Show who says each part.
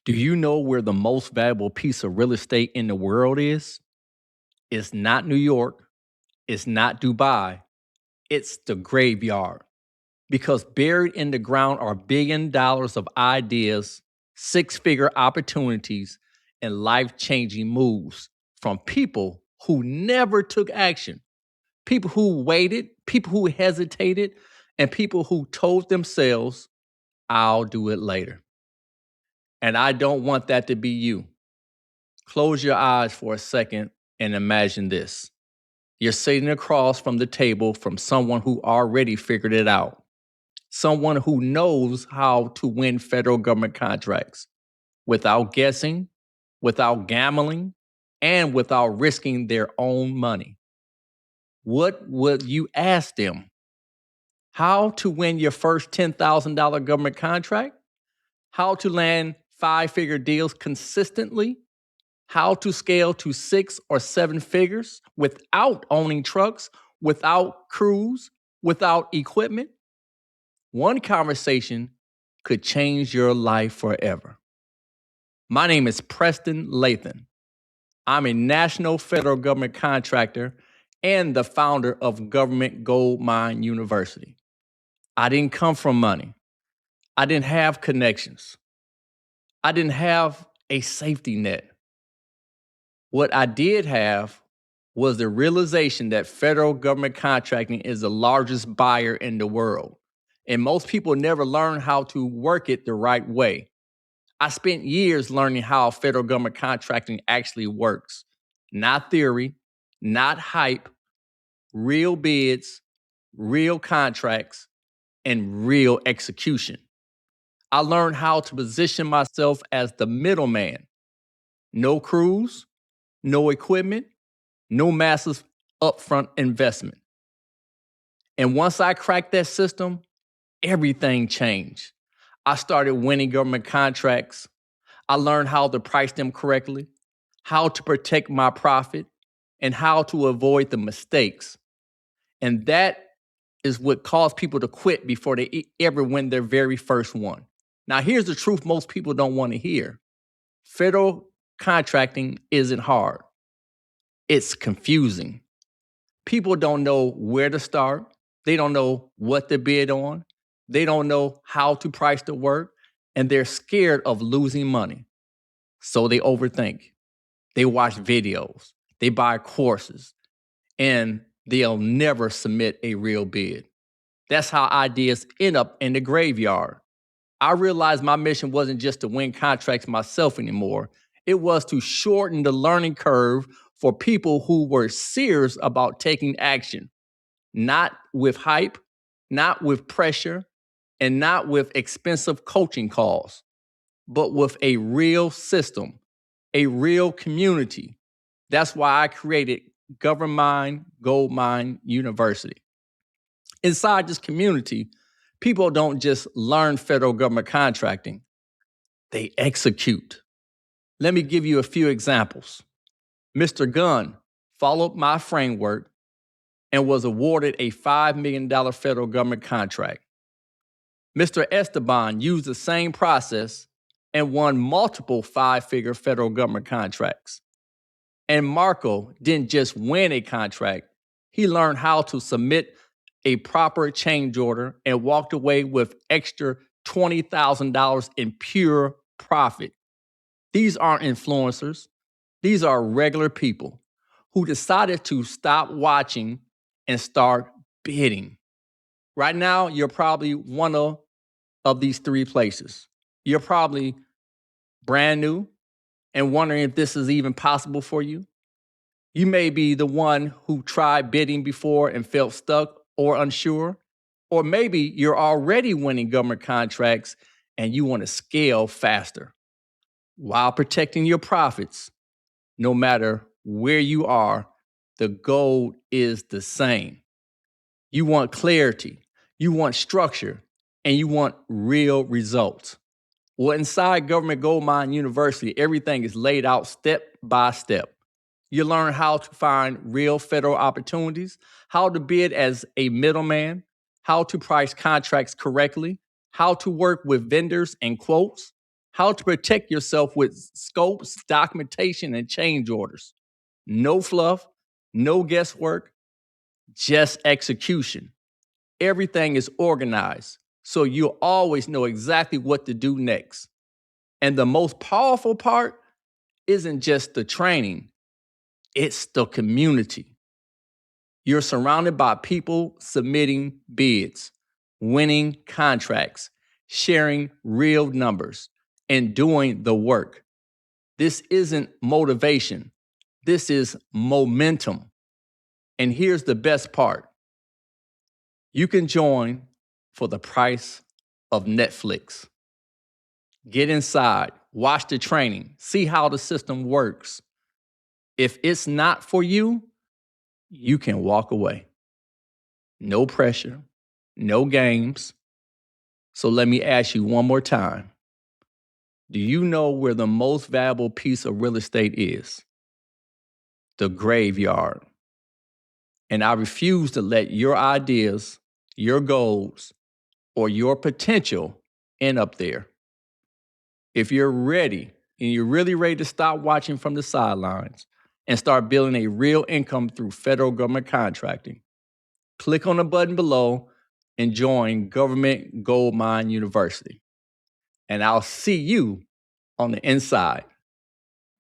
Speaker 1: Do you know where the most valuable piece of real estate in the world is? It's not New York. It's not Dubai. It's the graveyard. Because buried in the ground are $1 billion of ideas, six-figure opportunities, and life-changing moves from people who never took action, people who waited, people who hesitated, and people who told themselves, I'll do it later. And I don't want that to be you. Close your eyes for a second and imagine this. You're sitting across from the table from someone who already figured it out, someone who knows how to win federal government contracts without guessing, without gambling, and without risking their own money. What would you ask them? How to win your first $10,000 government contract? How to land five-figure deals consistently? How to scale to 6 or 7 figures without owning trucks, without crews, without equipment? One conversation could change your life forever. My name is Preston Lathan. I'm a national federal government contractor and the founder of Government Goldmine University. I didn't come from money. I didn't have connections. I didn't have a safety net. What I did have was the realization that federal government contracting is the largest buyer in the world, and most people never learn how to work it the right way. I spent years learning how federal government contracting actually works. Not theory, not hype, real bids, real contracts, and real execution. I learned how to position myself as the middleman. No crews, no equipment, no massive upfront investment. And once I cracked that system, everything changed. I started winning government contracts. I learned how to price them correctly, how to protect my profit, and how to avoid the mistakes. And that is what caused people to quit before they ever win their very first one. Now, here's the truth most people don't want to hear. Federal contracting isn't hard. It's confusing. People don't know where to start. They don't know what to bid on. They don't know how to price the work, and they're scared of losing money. So they overthink. They watch videos. They buy courses, and they'll never submit a real bid. That's how ideas end up in the graveyard. I realized my mission wasn't just to win contracts myself anymore. It was to shorten the learning curve for people who were serious about taking action, not with hype, not with pressure, and not with expensive coaching calls, but with a real system, a real community. That's why I created Government Goldmine University. Inside this community, people don't just learn federal government contracting, they execute. Let me give you a few examples. Mr. Gunn followed my framework and was awarded a $5 million federal government contract. Mr. Esteban used the same process and won multiple five-figure federal government contracts. And Marco didn't just win a contract, he learned how to submit a proper change order and walked away with extra $20,000 in pure profit. These aren't influencers. These are regular people who decided to stop watching and start bidding. Right now, you're probably one of these three places. You're probably brand new and wondering if this is even possible for you. You may be the one who tried bidding before and felt stuck or unsure. Or maybe you're already winning government contracts and you want to scale faster while protecting your profits. No matter where you are, the goal is the same. You want clarity, you want structure, and you want real results. Well, inside Government Goldmine University, everything is laid out step by step. You learn how to find real federal opportunities, how to bid as a middleman, how to price contracts correctly, how to work with vendors and quotes, how to protect yourself with scopes, documentation, and change orders. No fluff, no guesswork, just execution. Everything is organized, so you'll always know exactly what to do next. And the most powerful part isn't just the training, it's the community. You're surrounded by people submitting bids, winning contracts, sharing real numbers, and doing the work. This isn't motivation. This is momentum. And here's the best part. You can join for the price of Netflix. Get inside, watch the training, see how the system works. If it's not for you, you can walk away. No pressure, no games. So let me ask you one more time. Do you know where the most valuable piece of real estate is? The graveyard. And I refuse to let your ideas, your goals, or your potential end up there. If you're ready and you're really ready to stop watching from the sidelines and start building a real income through federal government contracting, click on the button below and join Government Goldmine University. And I'll see you on the inside.